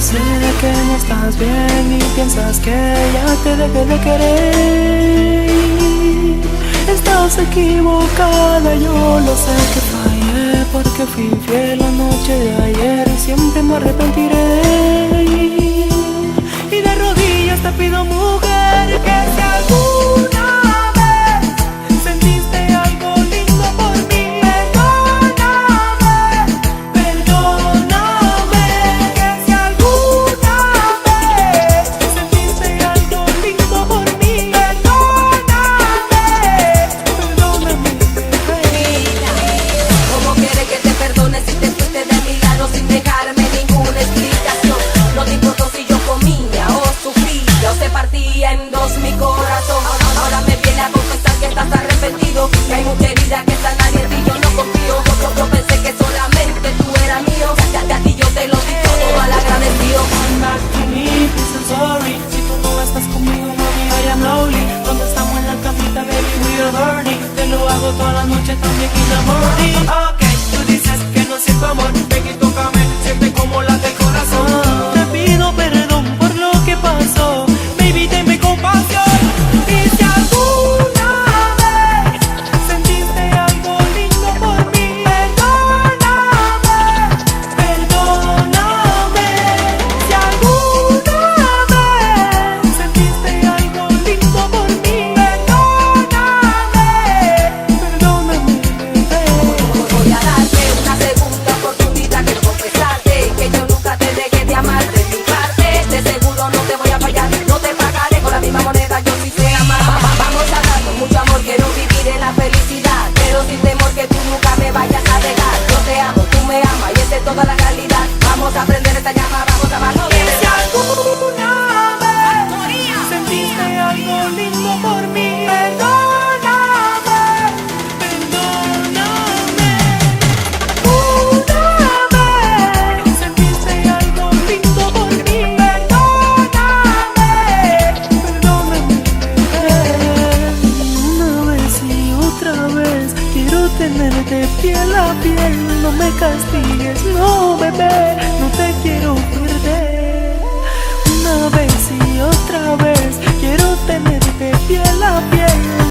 Sé que no estás bien y piensas que ya te dejé de querer. Estás equivocada, yo lo sé que fallé, porque fui infiel la noche de ayer y siempre me arrepentiré. Y de rodillas te pido, mujer, que si alguna vez sentiste algo lindo por mí, perdóname, que si alguna vez sentiste algo lindo por mí, perdóname, Mira, ¿cómo quieres que te perdone si te fuiste de mi lado sin dejarme ninguna explicación? No te importó si yo comía o sufría o se partía en dos mi corazón. Ahora me viene a confesar que estás arrepentido, que hay mucha herida que está nadie en ti, yo no confío. Yo pensé que solamente tú eras mío, ya a ti yo te lo di todo mal agradecido. come back to me, please I'm sorry. Si tú no estás conmigo, mami, I am lonely. Cuando estamos en la camita, baby, we are burning. Te lo hago toda la noche, también in the morning. Ok, tú dices que no siento amor, ven y tócame, siente como late el corazón. Te pido perdón por lo que pasó, baby, tenme compasión. Y si alguna vez sentiste algo lindo por mí, perdóname. Si alguna vez sentiste algo lindo por mí, perdóname, Voy a darte una segunda oportunidad, quiero confesarte que yo nunca te dejé de amar de mi parte. De seguro no te voy a fallar, no te pagaré con la misma moneda, yo sí sé amar. Vamos a dar con mucho amor, quiero vivir en la felicidad, pero sin temor que tú nunca me vayas a dejar. Yo te amo, tú me amas y esa es toda la realidad. Vamos a prender esta llama, vamos a amarnos de si verdad. alguna vez sentiste algo lindo por mí, perdóname. Una vez sentiste algo lindo por mí, perdóname. Una vez y otra vez quiero tenerte piel a piel. No me castigues, no, bebé, no te quiero perder. Una vez y otra vez quiero tenerte piel a piel.